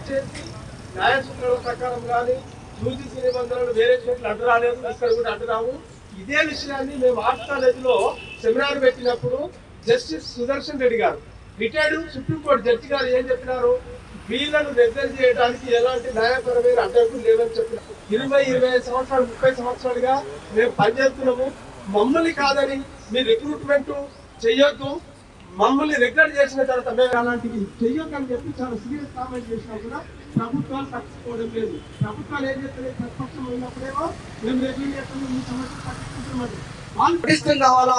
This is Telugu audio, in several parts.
దయచేసి న్యాయ సూత్రాల ప్రకారం కానీ యూజీసీ నిబంధనలు వేరే చోట్ల అడ్డు రాలేదు, ఇక్కడ కూడా అడ్డు రావు. ఇదే విషయాన్ని మేము ఆర్ట్స్ కాలేజీలో సెమినార్ పెట్టినప్పుడు జస్టిస్ సుదర్శన్ రెడ్డి గారు రిటైర్డ్ సుప్రీంకోర్టు జడ్జి గారు ఏం చెప్పినారు, వీళ్ళను రెగ్యులర్ చేయడానికి ఎలాంటి న్యాయపరమైన అడ్డంకులు లేవని చెప్పినారు. 20-25 సంవత్సరాలు 30 సంవత్సరాలుగా మేము పనిచేస్తున్నాము. మమ్మల్ని కాదని మీరు రిక్రూట్మెంట్ చెయ్యొద్దు, మమ్మల్ని రెగ్యులర్ చేసిన తర్వాత మేము అలాంటివి చెయ్యొద్దని చెప్పి చాలా సీరియస్ కామెంట్ చేసినా కూడా ప్రభుత్వాలు పట్టించుకోవడం లేదు. ప్రభుత్వాలు ఏం చెప్తున్నాయి, ప్రతిపక్షం ఉన్నప్పుడేమో మేము రెగ్యులర్ చేస్తున్నాం, ఈ సమస్య పట్టించుకుంటున్నాం. పటిష్టం కావాలా,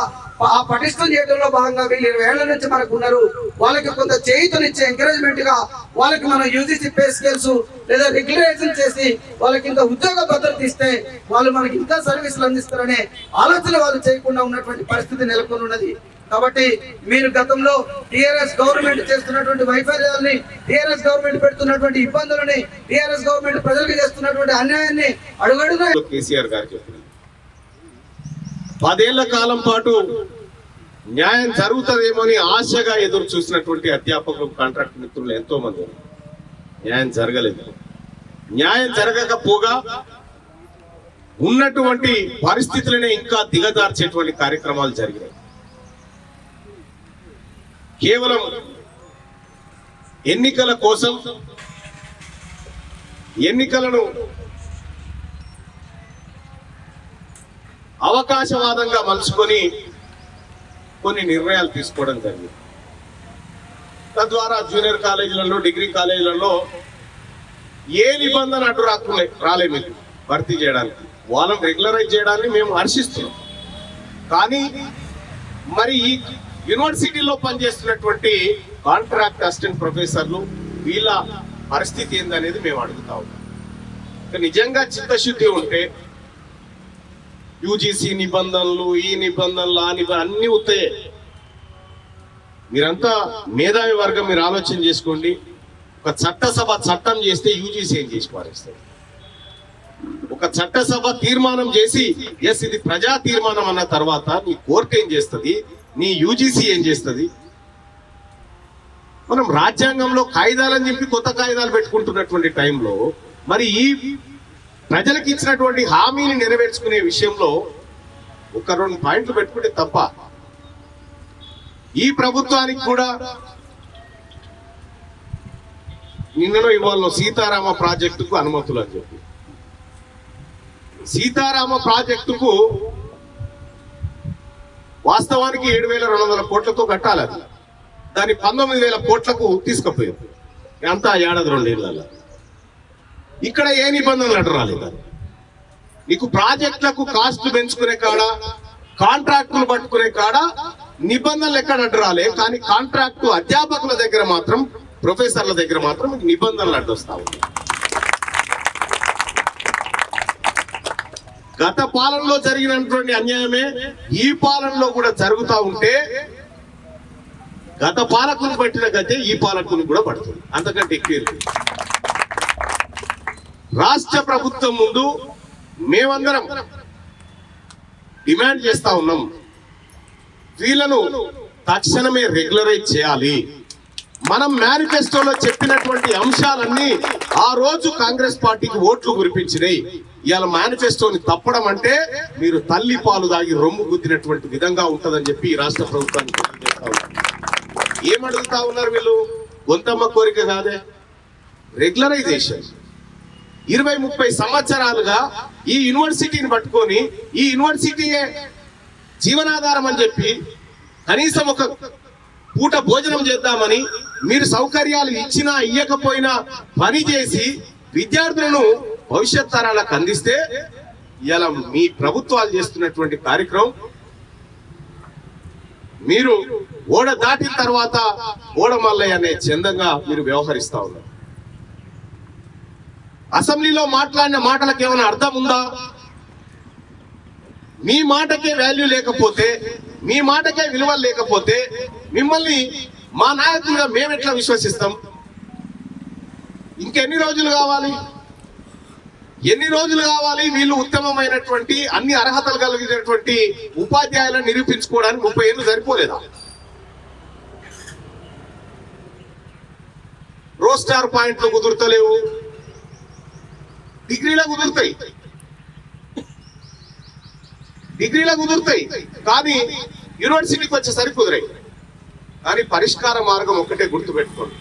ఆ పటిష్టం చేయడంలో భాగంగా వీళ్ళు 20 ఏళ్ల నుంచి మనకు ఉన్నారు. వాళ్ళకి కొంత చేయుతనిచ్చే ఎంకరేజ్మెంట్ గా వాళ్ళకి మనం యూజీసీ పే స్కేల్స్ లేదా రెగ్యులేషన్ చేసి వాళ్ళకి ఇంకా ఉద్యోగ భద్రత ఇస్తే వాళ్ళు మనకి ఇంకా సర్వీసులు అందిస్తారనే ఆలోచన వాళ్ళు చేయకుండా ఉన్నటువంటి పరిస్థితి నెలకొని ఉన్నది. కాబట్టి మీరు గతంలో టిఆర్ఎస్ గవర్నమెంట్ చేస్తున్నటువంటి వైఫల్యాలని, టిఆర్ఎస్ గవర్నమెంట్ పెడుతున్నటువంటి ఇబ్బందులని, టిఆర్ఎస్ గవర్నమెంట్ ప్రజలకు చేస్తున్నటువంటి అన్యాయాన్ని అడుగడుగునా కేసీఆర్ గారు చెప్పినారు. 10 ఏళ్ల కాలం పాటు న్యాయం జరుగుతుందేమోని ఆశగా ఎదురు చూసినటువంటి అధ్యాపకులు, కాంట్రాక్ట్ మిత్రులు ఎంతో మంది ఉన్నారు. న్యాయం జరగలేదు. న్యాయం జరగకపోగా ఉన్నటువంటి పరిస్థితులనే ఇంకా దిగజార్చేటువంటి కార్యక్రమాలు జరిగినాయి. కేవలం ఎన్నికల కోసం ఎన్నికలను అవకాశవాదంగా మలుచుకొని కొన్ని నిర్ణయాలు తీసుకోవడం జరిగింది. తద్వారా జూనియర్ కాలేజీలలో, డిగ్రీ కాలేజీలలో ఏ నిబంధన అడ్డు రాలే మీకు భర్తీ చేయడానికి, వాళ్ళని రెగ్యులరైజ్ చేయడాన్ని మేము హర్షిస్తున్నాం. కానీ మరి ఈ యూనివర్సిటీలో పనిచేస్తున్నటువంటి కాంట్రాక్ట్ అసిస్టెంట్ ప్రొఫెసర్లు వీళ్ళ పరిస్థితి ఏందనేది మేము అడుగుతా ఉన్నాం. నిజంగా చిత్తశుద్ధి ఉంటే యూజీసీ నిబంధనలు, ఈ నిబంధనలు, ఆ నిబంధనలు అన్ని ఉత్తాయే. మీరంతా మేధావి వర్గం, మీరు ఆలోచన చేసుకోండి. ఒక చట్టసభ చట్టం చేస్తే యూజీసీ ఏం చేసి పారేస్తారు? ఒక చట్టసభ తీర్మానం చేసి ఎస్ ఇది ప్రజా తీర్మానం అన్న తర్వాత నీ కోర్టు ఏం చేస్తుంది, నీ యూజీసీ ఏం చేస్తుంది? మనం రాజ్యాంగంలో కాయిదాలని చెప్పి కొత్త కాయిదాలు పెట్టుకుంటున్నటువంటి టైంలో మరి ఈ ప్రజలకు ఇచ్చినటువంటి హామీని నెరవేర్చుకునే విషయంలో ఒక 2 పాయింట్లు పెట్టుకుంటే తప్ప. ఈ ప్రభుత్వానికి కూడా నిన్ననో ఇవాళ సీతారామ ప్రాజెక్టుకు అనుమతులు అని చెప్పి, సీతారామ ప్రాజెక్టుకు వాస్తవానికి 7,200 కోట్లతో కట్టాలి. అది దాన్ని 19,000 కోట్లకు తీసుకుపోయారు. అంతా ఏడాది 2 ఏళ్ళ. ఇక్కడ ఏ నిబంధనలు అడ్డు రాలేదు. నీకు ప్రాజెక్టులకు కాస్ట్లు పెంచుకునే కాడ, కాంట్రాక్టులు పట్టుకునే కాడ నిబంధనలు ఎక్కడ అడ్డు రాలే. కానీ కాంట్రాక్టు అధ్యాపకుల దగ్గర మాత్రం, ప్రొఫెసర్ల దగ్గర మాత్రం నిబంధనలు అడ్డొస్తా ఉన్నాయి. గత పాలనలో జరిగినటువంటి అన్యాయమే ఈ పాలనలో కూడా జరుగుతూ ఉంటే గత పాలకులు పట్టిన గతే ఈ పాలకులు కూడా పడుతుంది. అంతకంటే ఎక్కువ రాష్ట్ర ప్రభుత్వం ముందు మేమందరం డిమాండ్ చేస్తా ఉన్నాం, వీళ్ళను తక్షణమే రెగ్యులరైజ్ చేయాలి. మనం మేనిఫెస్టోలో చెప్పినటువంటి అంశాలన్నీ ఆ రోజు కాంగ్రెస్ పార్టీకి ఓట్లు కురిపించినాయి. ఇవాళ మేనిఫెస్టోని తప్పడం అంటే మీరు తల్లి పాలు దాగి రొమ్ము గుద్దినటువంటి విధంగా ఉంటుందని చెప్పి ఈ రాష్ట్ర ప్రభుత్వానికి తెలియజేస్తా ఉన్నారు. ఏమడుగుతా ఉన్నారు వీళ్ళు? గొంతమ్మ కోరిక కాదే, రెగ్యులరైజేషన్. 20-30 సంవత్సరాలుగా ఈ యూనివర్సిటీని పట్టుకొని ఈ యూనివర్సిటీయే జీవనాధారం అని చెప్పి కనీసం ఒక పూట భోజనం చేద్దామని మీరు సౌకర్యాలు ఇచ్చినా ఇయ్యకపోయినా పని చేసి విద్యార్థులను భవిష్యత్ తరాలకు అందిస్తే ఇలా మీ ప్రభుత్వాలు చేస్తున్నటువంటి కార్యక్రమం మీరు ఓడ దాటిన తర్వాత ఓడమల్లయ్య అనే చందంగా మీరు వ్యవహరిస్తా ఉన్నారు. అసెంబ్లీలో మాట్లాడిన మాటలకు ఏమైనా అర్థం ఉందా? మీ మాటకే వాల్యూ లేకపోతే, మీ మాటకే విలువ లేకపోతే మిమ్మల్ని మా నాయకులుగా మేము ఎట్లా విశ్వసిస్తాం? ఇంకెన్ని రోజులు కావాలి? ఎన్ని రోజులు కావాలి? వీళ్ళు ఉత్తమమైనటువంటి అన్ని అర్హతలు కలిగినటువంటి ఉపాధ్యాయులను నిరూపించుకోవడానికి 30 ఏళ్ళు సరిపోలేదా? రోస్టార్ పాయింట్లు కుదురుతలేవు, డిగ్రీలో కుదురుతాయి, కానీ యూనివర్సిటీకి వచ్చేసరికి కుదిరాయి. కానీ పరిష్కార మార్గం ఒక్కటే గుర్తుపెట్టుకోండి,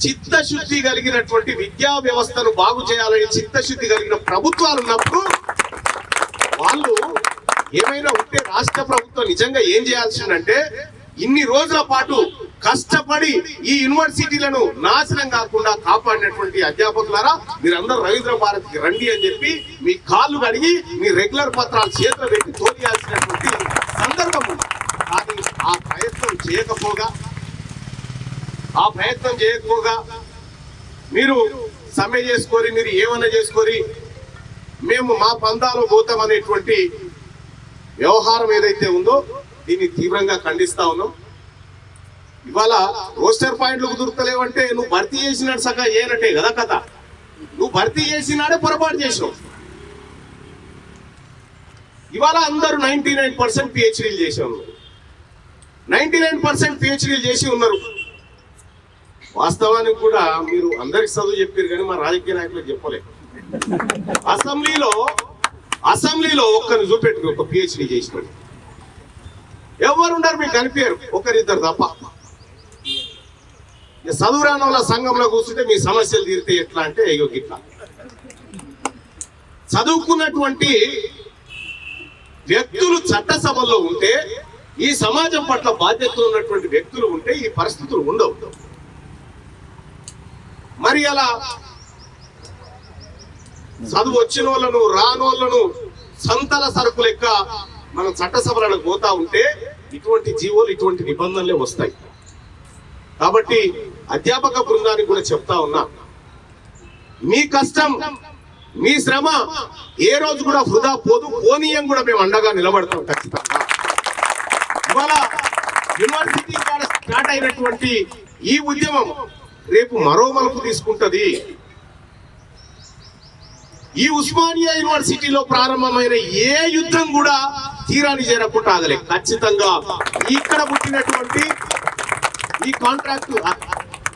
చిత్తశుద్ధి కలిగినటువంటి విద్యా వ్యవస్థను బాగు చేయాలని చిత్తశుద్ధి కలిగిన ప్రభుత్వాలు ఉన్నప్పుడు వాళ్ళు ఏమైనా ఉంటే రాష్ట్ర ప్రభుత్వం నిజంగా ఏం చేయాల్సిందంటే ఇన్ని రోజుల పాటు కష్టపడి ఈ యూనివర్సిటీలను నాశనం కాకుండా కాపాడినటువంటి అధ్యాపకులారా, మీరందరూ రవీంద్ర భారతికి రండి అని చెప్పి మీ కాళ్ళు కడిగి మీ రెగ్యులర్ పత్రాలు చేతిలో పెట్టి తోలియాల్సినటువంటి సందర్భం ఉంది. కానీ ఆ ప్రయత్నం చేయకపోగా మీరు సమ్మె చేసుకొని మీరు ఏమన్నా చేసుకొని మేము మా పందాలో పోతాం అనేటువంటి వ్యవహారం ఏదైతే ఉందో దీన్ని తీవ్రంగా ఖండిస్తా ఉన్నాం. ఇవాళ రోస్టర్ పాయింట్లు కుదురుతలేవంటే నువ్వు భర్తీ చేసినాడు సగా ఏనట్టే కదా కథ. నువ్వు భర్తీ చేసినాడే పొరపాటు చేసినావు. ఇవాళ అందరూ 99% పిహెచ్డీలు చేశారు, 99% పిహెచ్డీలు చేసి ఉన్నారు. వాస్తవానికి కూడా మీరు అందరికి చదువు చెప్పారు కానీ మా రాజకీయ నాయకులకు చెప్పలేదు. అసెంబ్లీలో ఒక్కరిని చూపెట్టుకు ఒక పిహెచ్డీ చేసినాడు ఎవరున్నారు మీకు కనిపించారు, ఒకరిద్దరు తప్ప. చదువు రాని వాళ్ళ సంఘంలో కూర్చుంటే మీ సమస్యలు తీరితే ఎట్లా అంటే ఇట్లా చదువుకున్నటువంటి వ్యక్తులు చట్టసభల్లో ఉంటే, ఈ సమాజం పట్ల బాధ్యతలు ఉన్నటువంటి వ్యక్తులు ఉంటే ఈ పరిస్థితులు ఉండవు. మరి అలా చదువు వచ్చిన వాళ్ళను రానోళ్లను సంతల సరుకు లెక్క మనం చట్టసభలకు పోతా ఉంటే ఇటువంటి జీవోలు ఇటువంటి నిబంధనలే వస్తాయి. కాబట్టి అధ్యాపక బృందానికి కూడా చెప్తా ఉన్నా, మీ కష్టం మీ శ్రమ ఏ రోజు కూడా వృధా పోదు, పోనీయం కూడా మేము అండగా నిలబడతాం ఖచ్చితంగా. ఇవాళ యూనివర్సిటీ స్టార్ట్ అయినటువంటి ఈ ఉద్యమం రేపు మరో మలుపు తీసుకుంటది. ఈ ఉస్మానియా యూనివర్సిటీలో ప్రారంభమైన ఏ యుద్ధం కూడా తీరాన్ని చేరకుండా ఆగలే. ఖచ్చితంగా ఇక్కడ పుట్టినటువంటి ఈ కాంట్రాక్ట్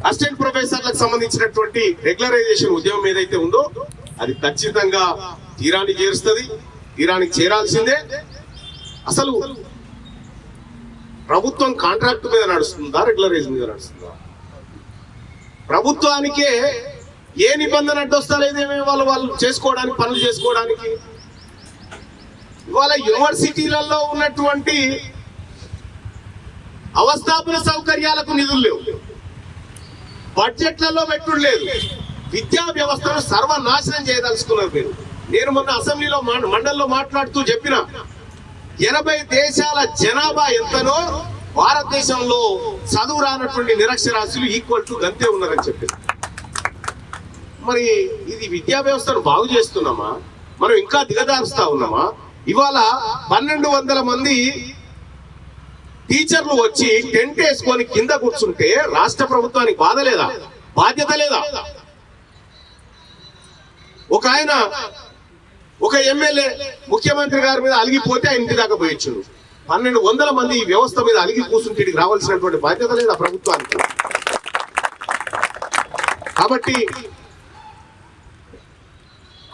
అసిస్టెంట్ ప్రొఫెసర్లకు సంబంధించినటువంటి రెగ్యులరైజేషన్ ఉద్యమం ఏదైతే ఉందో అది ఖచ్చితంగా తీరాన్ని చేరుస్తుంది, తీరానికి చేరాల్సిందే. అసలు ప్రభుత్వం కాంట్రాక్ట్ మీద నడుస్తుందా, రెగ్యులరైజేషన్ మీద నడుస్తుందా? ప్రభుత్వానికే ఏ నిబంధన అడ్డొస్తలేదేమే వాళ్ళు చేసుకోవడానికి, పనులు చేసుకోవడానికి. ఇవాళ యూనివర్సిటీలలో ఉన్నటువంటి అవస్థాపన సౌకర్యాలకు నిధులు లేవు, బడ్జెట్లలో పెట్టుడు లేదు, విద్యా వ్యవస్థను సర్వనాశనం చేయదలుచుకున్నారు మీరు. నేను మొన్న అసెంబ్లీలో మండలిలో మాట్లాడుతూ చెప్పిన 80 దేశాల జనాభా ఎంతనో భారతదేశంలో చదువు రానటువంటి నిరక్షరాస్యులు ఈక్వల్ టు గంతే ఉన్నారని చెప్పింది. మరి ఇది విద్యా వ్యవస్థను బాగు చేస్తున్నామా, మనం ఇంకా దిగజారుస్తా ఉన్నామా? ఇవాళ 1200 మంది టీచర్లు వచ్చి టెంట్ వేసుకొని కింద కూర్చుంటే రాష్ట్ర ప్రభుత్వానికి బాధ లేదా, బాధ్యత లేదా? ఒక ఎమ్మెల్యే ముఖ్యమంత్రి గారి మీద అలిగిపోతే ఆయన ఇంటి దాకా పోయొచ్చు. 1200 మంది ఈ వ్యవస్థ మీద అలిగి కూర్చుంటే ఇక్కడికి రావాల్సినటువంటి బాధ్యత లేదా ప్రభుత్వానికి? కాబట్టి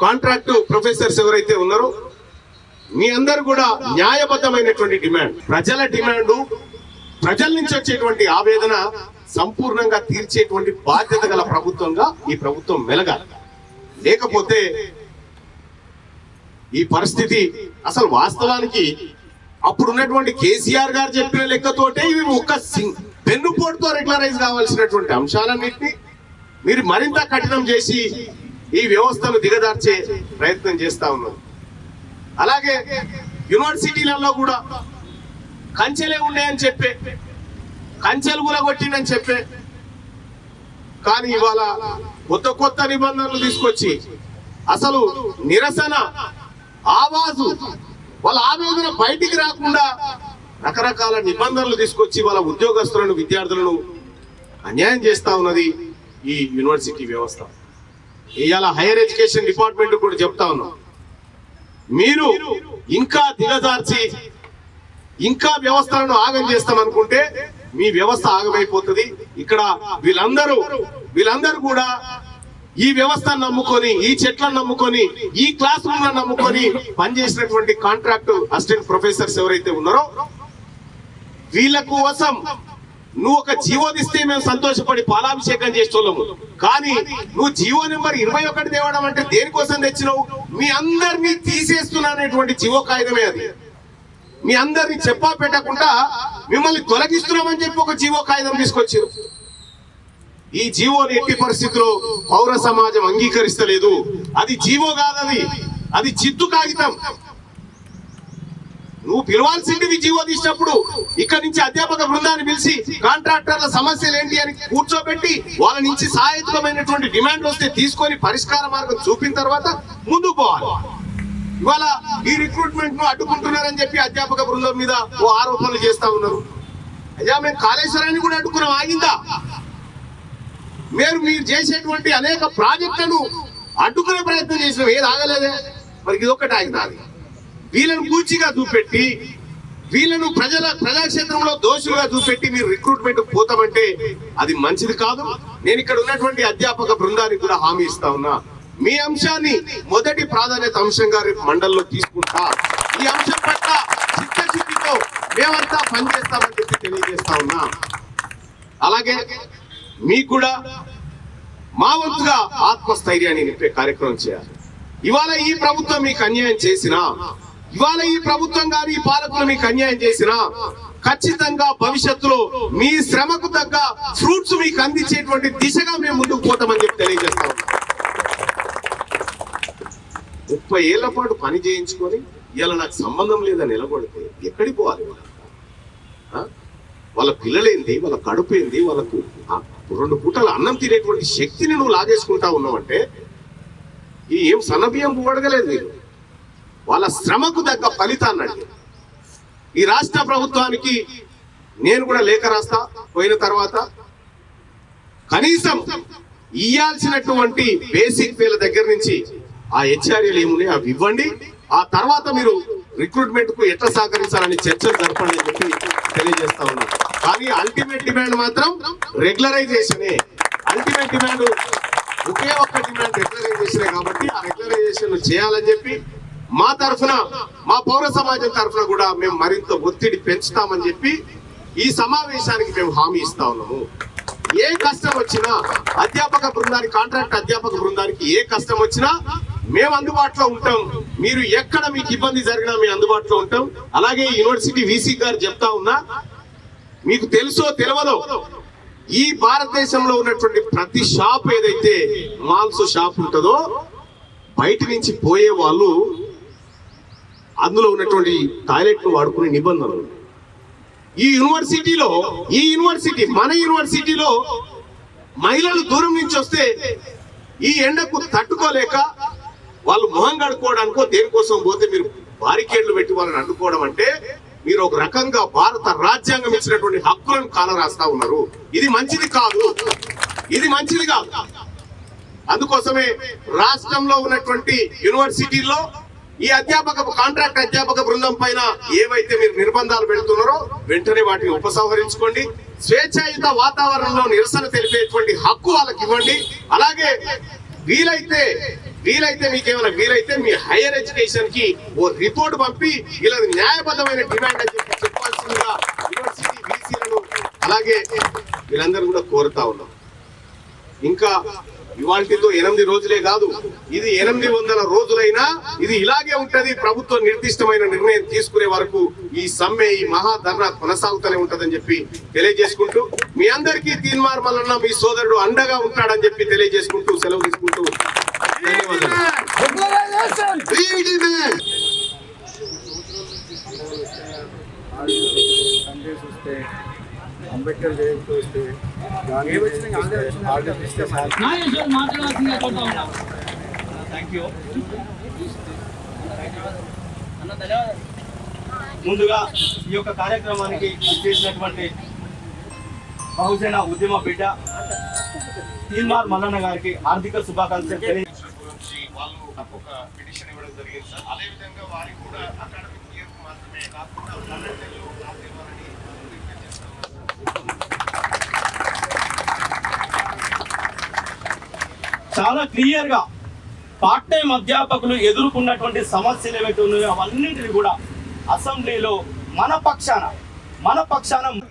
కాంట్రాక్ట్ ప్రొఫెసర్స్ ఎవరైతే ఉన్నారో మీ అందరూ కూడా న్యాయబద్ధమైనటువంటి డిమాండ్, ప్రజల డిమాండ్, ప్రజల నుంచి వచ్చేటువంటి ఆవేదన సంపూర్ణంగా తీర్చేటువంటి బాధ్యత గల ప్రభుత్వంగా ఈ ప్రభుత్వం మెలగాలి. లేకపోతే ఈ పరిస్థితి అసలు వాస్తవానికి అప్పుడున్నటువంటి కేసీఆర్ గారు చెప్పిన లెక్కతోటే ఇవి ఒక్క పెన్నుపోటుతో రెగ్యులరైజ్ కావాల్సినటువంటి అంశాలన్నింటినీ మీరు మరింత కఠినం చేసి ఈ వ్యవస్థను దిగదార్చే ప్రయత్నం చేస్తా ఉన్నారు. అలాగే యూనివర్సిటీలలో కూడా కంచెలే ఉన్నాయని చెప్పే, కంచెలు కూడా కొట్టిందని చెప్పే, కానీ ఇవాళ కొత్త నిబంధనలు తీసుకొచ్చి అసలు నిరసన ఆవాజు వాళ్ళ ఆవేదన బయటికి రాకుండా రకరకాల నిబంధనలు తీసుకొచ్చి వాళ్ళ ఉద్యోగస్తులను, విద్యార్థులను అన్యాయం చేస్తా ఉన్నది ఈ యూనివర్సిటీ వ్యవస్థ. ఇవాళ హైయర్ ఎడ్యుకేషన్ డిపార్ట్మెంట్ కూడా చెప్తా ఉన్నాం, మీరు ఇంకా దిగజార్చి ఇంకా వ్యవస్థలను ఆగం చేస్తామనుకుంటే మీ వ్యవస్థ ఆగమైపోతుంది. ఇక్కడ వీళ్ళందరూ వీళ్ళందరూ కూడా ఈ వ్యవస్థను నమ్ముకొని, ఈ చెట్లను నమ్ముకొని, ఈ క్లాస్ రూమ్లను నమ్ముకొని పనిచేసినటువంటి కాంట్రాక్ట్ అసిస్టెంట్ ప్రొఫెసర్స్ ఎవరైతే ఉన్నారో వీళ్ళ కోసం నువ్వు ఒక జీవో తీస్తే మేము సంతోషపడి పాలాభిషేకం చేసేవాళ్ళము. కానీ నువ్వు జీవో నెంబర్ 21 తేవడం అంటే దేనికోసం తెచ్చినావు? మీ అందరినీ తీసేస్తున్నటువంటి జీవో కాగితమే అది. మీ అందరినీ చెప్పా పెట్టకుండా మిమ్మల్ని తొలగిస్తున్నామని చెప్పి ఒక జీవో కాగితం తీసుకొచ్చారు. ఈ జీవోని ఎట్టి పరిస్థితుల్లో పౌర సమాజం అంగీకరిస్తలేదు. అది జీవో కాదది, అది చిత్తు కాగితం. నువ్వు పిలవాల్సింది జీవో తీసినప్పుడు ఇక్కడి నుంచి అధ్యాపక బృందాన్ని పిలిచి కాంట్రాక్టర్ల సమస్యలు ఏంటి అని కూర్చోబెట్టి వాళ్ళ నుంచి సహాయకమైనటువంటి డిమాండ్ వస్తే తీసుకొని పరిష్కార మార్గం చూపిన తర్వాత ముందుకు పోవాలి. ఇవాళ ఈ రిక్రూట్మెంట్ ను అడ్డుకుంటున్నారని చెప్పి అధ్యాపక బృందం మీద ఓ ఆరోపణలు చేస్తా ఉన్నారు. అయ్యా, మేము కాళేశ్వరాన్ని కూడా అడ్డుకున్నాం, ఆగిందా? మీరు చేసేటువంటి అనేక ప్రాజెక్టులను అడ్డుకునే ప్రయత్నం చేసినాం, ఏది ఆగలేదే? మరి ఇదొక్కటి ఆగిందా? వీళ్ళను పూచిగా చూపెట్టి, వీళ్ళను ప్రజాక్షేత్రంలో దోషులుగా చూపెట్టి మీరు రిక్రూట్మెంట్ పోతామంటే అది మంచిది కాదు. నేను ఇక్కడ ఉన్నటువంటి అధ్యాపక బృందానికి కూడా హామీ ఇస్తా ఉన్నా, మీ అంశాన్ని మొదటి ప్రాధాన్యత అంశంగా రేపు మండలిలో తీసుకుంటా. ఈ అంశం పట్ల చిత్తశుద్ధితో మేమంతా పనిచేస్తామని చెప్పి తెలియజేస్తా ఉన్నా. అలాగే మీకు కూడా మా వంతుగా ఆత్మస్థైర్యాన్ని నింపే కార్యక్రమం చేయాలి. ఇవాళ ఈ ప్రభుత్వం మీకు అన్యాయం చేసినా, ఇవాళ ఈ ప్రభుత్వం గాని ఈ పాలకులు మీకు అన్యాయం చేసినా ఖచ్చితంగా భవిష్యత్తులో మీ శ్రమకు తగ్గ ఫ్రూట్స్ మీకు అందించేటువంటి దిశగా మేము ముందుకు పోతామని చెప్పి తెలియజేస్తాం. 30 ఏళ్ల పాటు పని చేయించుకొని ఇలా నాకు సంబంధం లేదని నిలబడితే ఎక్కడికి పోవాలి? వాళ్ళ పిల్లలేంది, వాళ్ళ కడుపు ఏంది, వాళ్ళకు 2 పూటల అన్నం తినేటువంటి శక్తిని నువ్వు లాగేసుకుంటా ఉన్నావంటే ఏం సన్నబియ్యం అడగలేదు మీరు. వాళ్ళ శ్రమకు తగ్గ ఫలితాన్ని అడిగి ఈ రాష్ట్ర ప్రభుత్వానికి నేను కూడా లేఖ రాస్తా. పోయిన తర్వాత కనీసం ఇయ్యాల్సినటువంటి బేసిక్ పేల దగ్గర నుంచి ఆ హెచ్ఆర్ఏలు ఏమున్నాయి అవి ఇవ్వండి. ఆ తర్వాత మీరు రిక్రూట్మెంట్ కు ఎట్లా సహకరించాలని చర్చలు జరపండి అని చెప్పి తెలియజేస్తా ఉన్నాను. కానీ అల్టిమేట్ డిమాండ్ మాత్రం రెగ్యులరైజేషనే. అల్టిమేట్ డిమాండ్ ఒకే ఒక్క డిమాండ్ రెగ్యులరైజేషనే. కాబట్టి ఆ రెగ్యులరైజేషన్ చేయాలని చెప్పి మా తరఫున, మా పౌర సమాజం తరఫున కూడా మేము మరింత ఒత్తిడి పెంచుతామని చెప్పి ఈ సమావేశానికి మేము హామీ ఇస్తా ఉన్నాము. ఏ కష్టం వచ్చినా అధ్యాపక బృందానికి, కాంట్రాక్ట్ అధ్యాపక బృందానికి ఏ కష్టం వచ్చినా మేము అందుబాటులో ఉంటాం. మీరు ఎక్కడ మీకు ఇబ్బంది జరిగినా మేము అందుబాటులో ఉంటాం. అలాగే యూనివర్సిటీ వీసీ గారు చెప్తా ఉన్నా, మీకు తెలుసో తెలియదో ఈ భారతదేశంలో ఉన్నటువంటి ప్రతి షాప్ ఏదైతే మాల్స్ షాప్ ఉంటుందో బయట నుంచి పోయే వాళ్ళు అందులో ఉన్నటువంటి టాయిలెట్ ను వాడుకునే నిబంధనలు ఈ యూనివర్సిటీ మన యూనివర్సిటీలో మహిళలు దూరం నుంచి వస్తే ఈ ఎండకు తట్టుకోలేక వాళ్ళు మొహం కడుక్కోవడానికో దేనికోసం పోతే మీరు బారికేడ్లు పెట్టి వాళ్ళని అడ్డుకోవడం అంటే మీరు ఒక రకంగా భారత రాజ్యాంగం ఇచ్చినటువంటి హక్కులను కాలరాస్తా ఉన్నారు. ఇది మంచిది కాదు, ఇది మంచిది కాదు. అందుకోసమే రాష్ట్రంలో ఉన్నటువంటి యూనివర్సిటీల్లో ఈ కాంట్రాక్ట్ అధ్యాపక బృందం పైన ఏవైతే మీరు నిర్బంధాలు పెడుతున్నారో వెంటనే వాటిని ఉపసంహరించుకోండి. స్వేచ్ఛాయుత వాతావరణంలో నిరసన తెలిపేటువంటి హక్కు వాళ్ళకి ఇవ్వండి. అలాగే వీలైతే మీకేమైనా వీలైతే మీ హైయర్ ఎడ్యుకేషన్ కి ఓ రిపోర్ట్ పంపి ఇలా న్యాయబద్ధమైన డిమాండ్ అని చెప్పి చెప్పాల్సిందిగా యూనివర్సిటీ వీసీలను అలాగే వీళ్ళందరూ కూడా కోరుతా ఉన్నాం. ఇంకా ఇవాళతో 8 రోజులే కాదు, ఇది 800 రోజులైనా ఇది ఇలాగే ఉంటది. ప్రభుత్వం నిర్దిష్టమైన నిర్ణయం తీసుకునే వరకు ఈ సమ్మె, ఈ మహాధర్నా కొనసాగుతూనే ఉంటదని చెప్పి తెలియజేసుకుంటూ మీ అందరికీ తీన్మార్ మల్లన్న మీ సోదరుడు అండగా ఉంటాడని చెప్పి తెలియజేసుకుంటూ సెలవు తీసుకుంటూ అంబేద్కర్ జయంతి వస్తే ముందుగా ఈ యొక్క కార్యక్రమానికి చేసినటువంటి బహుజన ఉద్యమ బిడ్డ తీన్మార్ మల్లన్న గారికి ఆర్థిక శుభాకాంక్షలు తెలియజేస్తున్నారు. ఒక పిటిషన్ ఇవ్వడం జరిగింది సార్. అదే విధంగా వారికి కూడా అకాడమిక్ ఇయర్ మాత్రమే కాకుండా చాలా క్లియర్ గా పార్ట్ టైం అధ్యాపకులు ఎదుర్కొన్నటువంటి సమస్యలు ఏవైతే ఉన్నాయో అవన్నింటినీ కూడా అసెంబ్లీలో మన పక్షాన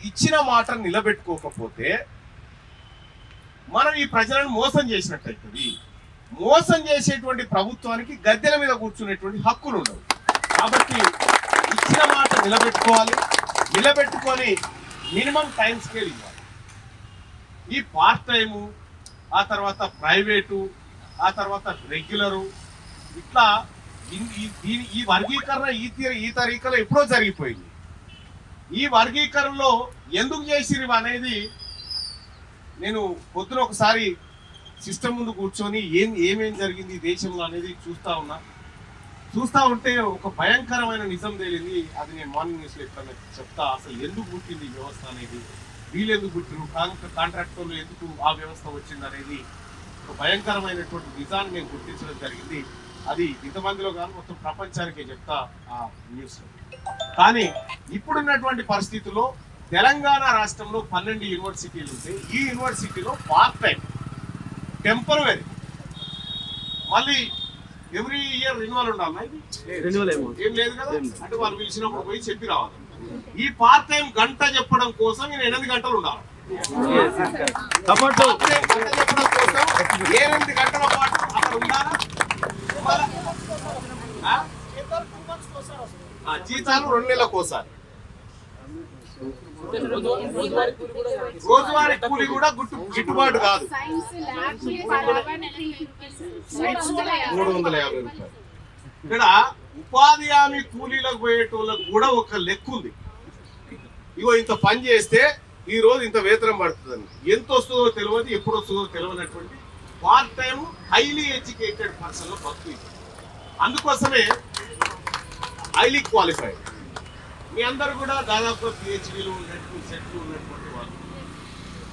ఇచ్చిన మాట నిలబెట్టుకోకపోతే మనం ఈ ప్రజలను మోసం చేసినట్టయితుంది. మోసం చేసేటువంటి ప్రభుత్వానికి గద్దెల మీద కూర్చునేటువంటి హక్కులు ఉండవు. కాబట్టి ఇచ్చిన మాట నిలబెట్టుకొని మినిమం టైం స్కేల్ ఇవ్వాలి. ఈ పార్ట్ టైము, ఆ తర్వాత ప్రైవేటు, ఆ తర్వాత రెగ్యులరు, ఇట్లా ఈ వర్గీకరణ ఈ తరీకలో ఎప్పుడో జరిగిపోయింది. ఈ వర్గీకరణలో ఎందుకు చేసిరు అనేది నేను పొద్దున ఒకసారి సిస్టమ్ ముందు కూర్చొని ఏమేం జరిగింది దేశంలో అనేది చూస్తా ఉంటే ఒక భయంకరమైన నిజం తేలింది. అది నేను మార్నింగ్ న్యూస్లో ఎప్పుడన్నా చెప్తా. అసలు ఎందుకు పుట్టింది ఈ వ్యవస్థ అనేది, వీళ్ళు ఎందుకు పుట్టిరు, కాంట్రాక్టర్లు ఎందుకు ఆ వ్యవస్థ వచ్చింది అనేది ఒక భయంకరమైనటువంటి నిజాన్ని నేను గుర్తించడం జరిగింది. అది ఇంతమందిలో కాదు మొత్తం ప్రపంచానికే చెప్తా ఆ న్యూస్లో. కానీ ఇప్పుడున్నటువంటి పరిస్థితుల్లో తెలంగాణ రాష్ట్రంలో 12 యూనివర్సిటీలు ఉంటాయి. ఈ యూనివర్సిటీలో పార్ట్ టైం, టెంపరవరీ, మళ్ళీ ఎవ్రీ ఇయర్ రెన్యువల్ ఉండాలి. ఏం లేదు కదా, అంటే వాళ్ళు పిలిచినప్పుడు పోయి చెప్పి రావాలి. ఈ పార్ట్ టైం గంట చెప్పడం కోసం నేను 8 గంటలు ఉండాలి. గంట చెప్పడం కోసం 8 గంటల పాటు అక్కడ ఉండాలా. జీతాలు 2 నెలలకోసారి. రోజువారీ కూలి కూడా గిట్టుబాటు కాదు. 350 రూపాయలు. ఇక్కడ ఉపాధి హామీ కూలీలకు పోయేటోళ్ళకు కూడా ఒక లెక్క ఉంది. ఇగో ఇంత పని చేస్తే ఈ రోజు ఇంత వేతనం పడుతుందని. ఎంత వస్తుందో తెలియదు, ఎప్పుడు వస్తుందో తెలియనటువంటి part time highly educated person బతుకు. అందుకోసమే హైలీ క్వాలిఫైడ్. మీ అందరు కూడా దాదాపు పిహెచ్డీలు ఉన్నటువంటి సెట్లు ఉన్నటువంటి వాళ్ళు.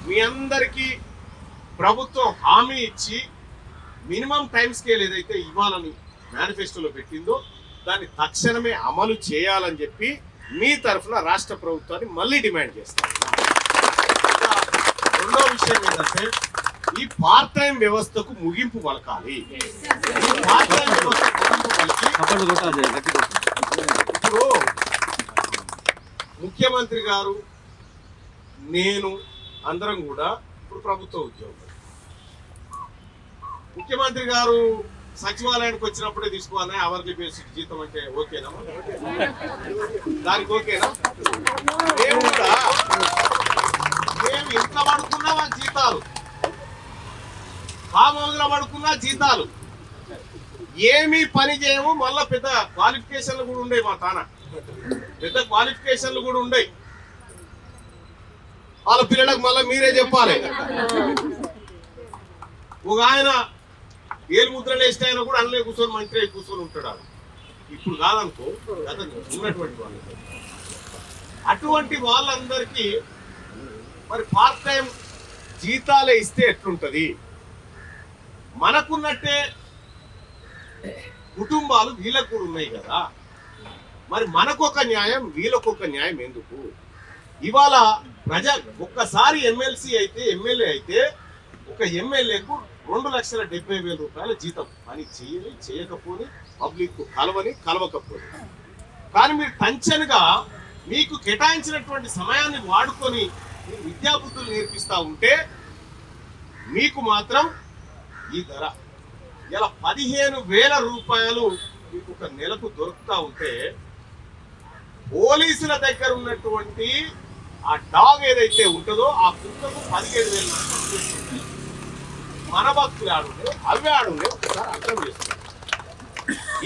మీ అందరికీ ప్రభుత్వం హామీ ఇచ్చి మినిమం టైం స్కేల్ ఏదైతే ఇవ్వాలని మేనిఫెస్టోలో పెట్టిందో దాన్ని తక్షణమే అమలు చేయాలని చెప్పి మీ తరఫున రాష్ట్ర ప్రభుత్వాన్ని మళ్ళీ డిమాండ్ చేస్తాను. రెండో విషయం ఏంటంటే ఈ పార్ట్ టైం వ్యవస్థకు ముగింపు పలకాలి. పార్ట్ టైం వ్యవస్థకు ముగింపు పలికి ఇప్పుడు ముఖ్యమంత్రి గారు, నేను అందరం కూడా ఇప్పుడు ప్రభుత్వ ఉద్యోగులు. ముఖ్యమంత్రి గారు సచివాలయానికి వచ్చినప్పుడే తీసుకోవాలి అవర్లీ బేసిక్ జీతం అంటే ఓకేనా? దానికి ఓకేనా? మేము కూడా మేము ఎంత పడుకున్నా మా జీతాలు, ఫామ్ హౌస్లో పడుకున్నా జీతాలు, ఏమీ పని చేయము. మళ్ళా పెద్ద క్వాలిఫికేషన్లు కూడా ఉండే, మా తాన పెద్ద క్వాలిఫికేషన్లు కూడా ఉండే. వాళ్ళ పిల్లలకు మళ్ళీ మీరే చెప్పాలి. ఒక ఆయన ఏలు ముద్రలు వేస్తే ఆయన కూడా అందులో కూర్చొని మంత్రి కూర్చొని ఉంటాడు. ఇప్పుడు కాదనుకో, ఉన్నటువంటి వాళ్ళు. అటువంటి వాళ్ళందరికీ మరి పార్ట్ టైం జీతాలే ఇస్తే ఎట్లుంటది? మనకున్నట్టే కుటుంబాలు వీళ్ళకు కూడా ఉన్నాయి కదా. మరి మనకొక న్యాయం, వీళ్ళకొక న్యాయం ఎందుకు? ఇవాళ ఒక్కసారి ఎమ్మెల్సీ అయితే, ఎమ్మెల్యే అయితే ఒక ఎమ్మెల్యేకు 2,70,000 రూపాయల జీతం. పని చేయకపోని పబ్లిక్ కలవకపోని. కానీ మీరు టెన్షన్గా మీకు కేటాయించినటువంటి సమయాన్ని వాడుకొని విద్యాబుద్ధులు నేర్పిస్తా ఉంటే మీకు మాత్రం ఈ ధర ఇలా 15,000 రూపాయలు మీకు ఒక నెలకు దొరుకుతా ఉంటే, పోలీసుల దగ్గర ఉన్నటువంటి ఆ డాగ్ ఏదైతే ఉంటుందో ఆ కుక్కకు 17,000 మన భక్తులు ఆడుండే అవి ఆడుండే ఒకసారి అర్థం చేస్తారు.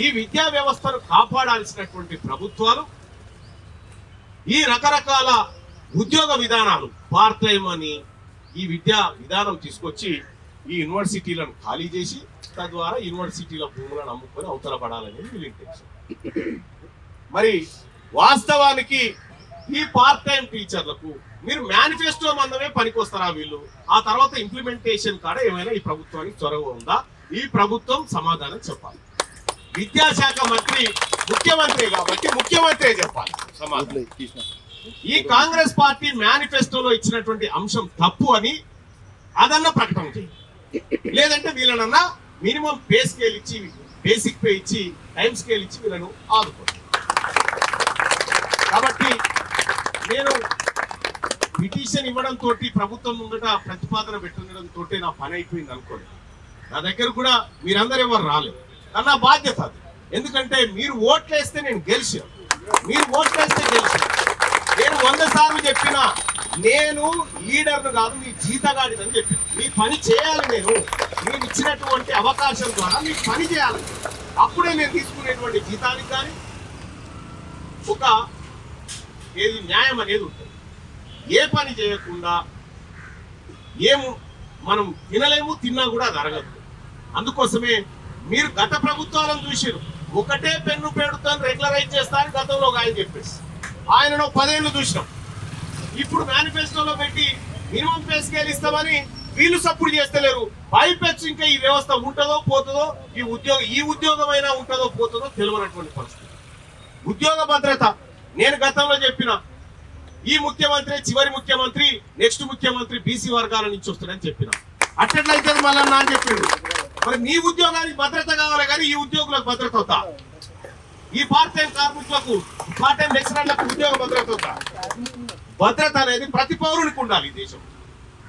ఈ విద్యా వ్యవస్థను కాపాడాల్సినటువంటి ప్రభుత్వాలు ఈ రకరకాల ఉద్యోగ విధానాలు, పార్ట్ టైం అని ఈ విద్యా విధానం తీసుకొచ్చి ఈ యూనివర్సిటీలను ఖాళీ చేసి తద్వారా యూనివర్సిటీల భూములను అమ్ముకొని అవతల పడాలనేది వీళ్ళ ఇంటెన్షన్. మరి వాస్తవానికి ఈ పార్ట్ టైం టీచర్లకు మీరు మేనిఫెస్టో మందమే పనికొస్తారా వీళ్ళు? ఆ తర్వాత ఇంప్లిమెంటేషన్ కాడ ఏమైనా ఈ ప్రభుత్వానికి చొరవ ఉందా? ఈ ప్రభుత్వం సమాధానం చెప్పాలి. విద్యాశాఖ మంత్రి ముఖ్యమంత్రి కాబట్టి ముఖ్యమంత్రి చెప్పాలి సమాధానం. ఈ కాంగ్రెస్ పార్టీ మేనిఫెస్టోలో ఇచ్చినటువంటి అంశం తప్పు అని అదన్న ప్రకటన చేయాలి. లేదంటే వీళ్ళనన్నా మినిమం పే స్కేల్ ఇచ్చి బేసిక్ పే ఇచ్చి టైం స్కేల్ ఇచ్చి వీళ్ళను ఆదుకోండి. కాబట్టి నేను పిటిషన్ ఇవ్వడం తోటి ప్రభుత్వం ముందట ప్రతిపాదన పెట్టడం తోటి నా పని అయిపోయింది అనుకోండి. నా దగ్గర కూడా మీరందరూ ఎవరు రాలేదు, కానీ నా బాధ్యత అది. ఎందుకంటే మీరు ఓట్లేస్తే నేను గెలిచాను, మీరు ఓట్లేస్తే గెలిచాను. నేను 100 సార్లు చెప్పినా నేను లీడర్ను కాదు, మీ జీతగాడిని చెప్పిన. మీ పని చేయాలి, నేను మీరు ఇచ్చినటువంటి అవకాశం ద్వారా మీకు పని చేయాలి. అప్పుడే నేను తీసుకునేటువంటి జీతానికి కానీ ఒక ఏది న్యాయం అనేది ఉంటుంది. ఏ పని చేయకుండా ఏము మనం తినలేము, తిన్నా కూడా అది అరగదు. అందుకోసమే మీరు గత ప్రభుత్వాలను చూసారు, ఒకటే పెన్ను పెడుతాను రెగ్యులరైజ్ చేస్తానని గతంలో ఒక ఆయన చెప్పేసి ఆయనను 10 ఏళ్ళు చూసినాం. ఇప్పుడు మేనిఫెస్టోలో పెట్టి మినిమం పే స్కేల్ ఇస్తామని వీళ్ళు సపోర్ట్ చేస్తలేరు. పైపెచ్చు ఇంకా ఈ వ్యవస్థ ఉంటుందో పోతుందో, ఈ ఉద్యోగమైనా ఉంటుందో పోతుందో తెలియనటువంటి పరిస్థితి. ఉద్యోగ భద్రత నేను గతంలో చెప్పిన, ఈ ముఖ్యమంత్రి చివరి ముఖ్యమంత్రి, నెక్స్ట్ ముఖ్యమంత్రి బీసీ వర్గాల నుంచి వస్తాడని చెప్పిన. అట్లయితే మళ్ళీ అని చెప్పిండు. మరి నీ ఉద్యోగానికి భద్రత కావాలి కానీ ఈ ఉద్యోగులకు భద్రత అవుతా? ఈ పార్ట్ టైం కార్మికులకు, పార్ట్ టైం లెక్చరర్లకు ఉద్యోగ భద్రత అవుతా? భద్రత అనేది ప్రతి పౌరునికి ఉండాలి, ఈ దేశం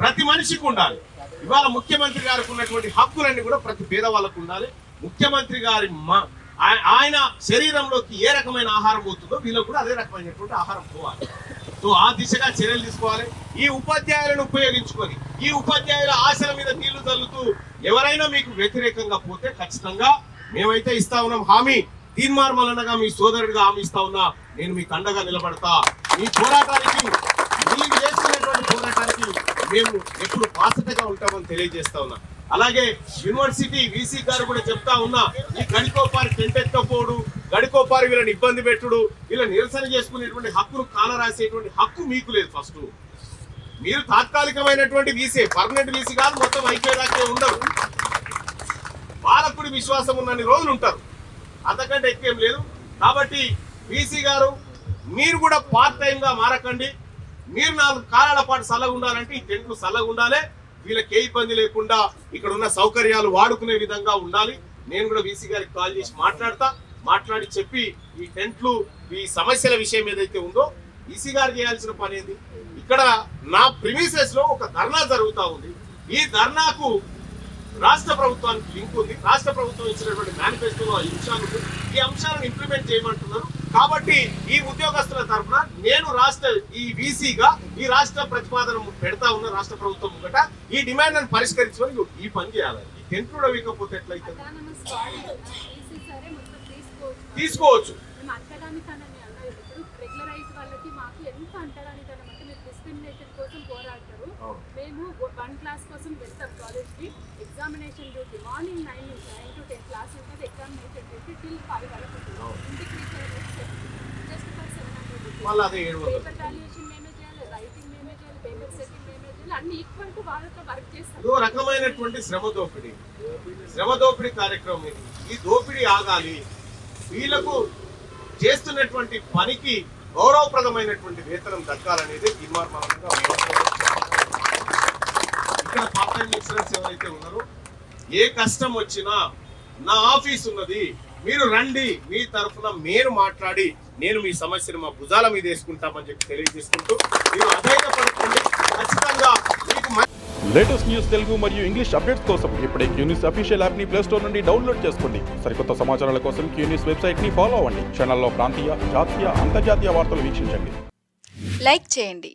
ప్రతి మనిషికి ఉండాలి. ఇవాళ ముఖ్యమంత్రి గారికి ఉన్నటువంటి హక్కులన్నీ కూడా ప్రతి పేదవాళ్ళకు ఉండాలి. ముఖ్యమంత్రి గారి ఆయన శరీరంలోకి ఏ రకమైన ఆహారం పోతుందో వీళ్ళకు కూడా అదే రకమైనటువంటి ఆహారం పోవాలి. సో ఆ దిశగా చర్యలు తీసుకోవాలి. ఈ ఉపాధ్యాయులను ఉపయోగించుకొని, ఈ ఉపాధ్యాయుల ఆశల మీద నీళ్లు చల్లుతూ ఎవరైనా మీకు వ్యతిరేకంగా పోతే ఖచ్చితంగా మేమైతే ఇస్తా ఉన్నాం హామీ. తీర్మార్మలనగా మీ సోదరుడిగా హామీ ఇస్తా ఉన్నా, నేను మీకు అండగా నిలబడతా. మీ పోరాటానికి, మీరు చేస్తున్నటువంటి పోరాటానికి మేము ఎప్పుడు బాసటగా ఉంటామని తెలియజేస్తా ఉన్నా. అలాగే యూనివర్సిటీ వీసీ గారు కూడా చెప్తా ఉన్నా, ఈ గడికోపారి టెంటెత్తపోడు, గడికోపారి వీళ్ళని ఇబ్బంది పెట్టుడు, వీళ్ళని నిరసన చేసుకునేటువంటి హక్కును కాలరాసేటువంటి హక్కు మీకు లేదు. ఫస్ట్ మీరు తాత్కాలికమైనటువంటి వీసీ, పర్మనెంట్ వీసీ కాదు, మొత్తం ఐక్యరాజ్యం ఉండరు. పాలకుడి విశ్వాసం ఉన్నన్ని రోజులు ఉంటారు, అంతకంటే ఎక్కువేం లేదు. కాబట్టి వీసీ గారు మీరు కూడా పార్ట్ టైం గా మారకండి. మీరు 4 కాలాల పాటు చల్లగా ఉండాలంటే ఈ టెంట్లు చల్లగా ఉండాలి. వీళ్ళకి ఏ ఇబ్బంది లేకుండా ఇక్కడ ఉన్న సౌకర్యాలు వాడుకునే విధంగా ఉండాలి. నేను కూడా వీసీ గారికి కాల్ చేసి మాట్లాడి చెప్పి ఈ టెంట్లు, ఈ సమస్యల విషయం ఏదైతే ఉందో వీసీ గారు చేయాల్సిన పని ఏంది. ఇక్కడ నా ప్రిమిసెస్ లో ఒక ధర్నా జరుగుతూ ఉంది. ఈ ధర్నాకు రాష్ట్ర ప్రభుత్వానికి లింక్ ఉంది. రాష్ట్ర ప్రభుత్వం ఇచ్చినటువంటి మేనిఫెస్టోలో ఈ అంశాలను ఇంప్లిమెంట్ చేయమంటున్నారు. కాబట్టి ఈ ఉద్యోగస్తుల తరఫున నేను ఈ వీసీగా ఈ రాష్ట్ర ప్రతిపాదన పెడతా ఉన్న రాష్ట్ర ప్రభుత్వం ముంగట ఈ డిమాండ్ పరిష్కరించుకొని ఈ పని చేయాలి. ఈ టెంట్ కూడా వేయకపోతే ఎట్లయితే తీసుకోవచ్చు. మేము 1 క్లాస్ కోసం వెళ్తాం కాలేజ్ కి. Examination duty morning 9 to 10 class ఉంటుంది. ఎగ్జామినేషన్ డ్యూటీ till 5 వరకు ఉంటుంది. ఇంటికి జస్ట్ ఫర్ 700 రూపీస్. మళ్ళీ అదే 700. పేపర్ వాల్యుయేషన్ మేమే చేయాలి, రైటింగ్ మేమే చేయాలి, పేపర్ సెట్టింగ్ మేమే చేయాలి, అన్ని ఈక్వల్ టు వాళ్ళతో వర్క్ చేస్తాం. ఇదో రకమైనటువంటి శ్రమ దోపిడీ కార్యక్రమం ఇది. ఈ దోపిడీ ఆగాలి. వీళ్ళకు చేస్తున్నటువంటి పనికి గౌరవప్రదమైనటువంటి వేతనం దక్కాలనేది తీర్మానంగా ఇక్కడ పార్ట్ టైం లెక్చరర్స్ ఎవరైతే ఉన్నారో ఏ కష్టం వచ్చినా నా ఆఫీస్ ఉన్నది, మీరు రండి, మీ తరఫున నేను మాట్లాడి నేను మీ సమస్యను మా భుజాల మీద వేసుకుంటామని చెప్పి తెలియజేసుకుంటూ మీరు అధైర్యపడుతుంది. ఖచ్చితంగా మీకు లేటెస్ట్ న్యూస్ తెలుగు మరియు ఇంగ్లీష్ అప్డేట్స్ కోసం ఇప్పుడే క్యూ న్యూస్ అఫీషియల్ యాప్ ని ప్లే స్టోర్ నుండి డౌన్లోడ్ చేసుకోండి. సరికొత్త సమాచారాల కోసం క్యూ న్యూస్ వెబ్సైట్ ని ఫాలో అవ్వండి. ఛానల్లో ప్రాంతీయ, జాతీయ, అంతర్జాతీయ వార్తలు వీక్షించండి. లైక్ చేయండి.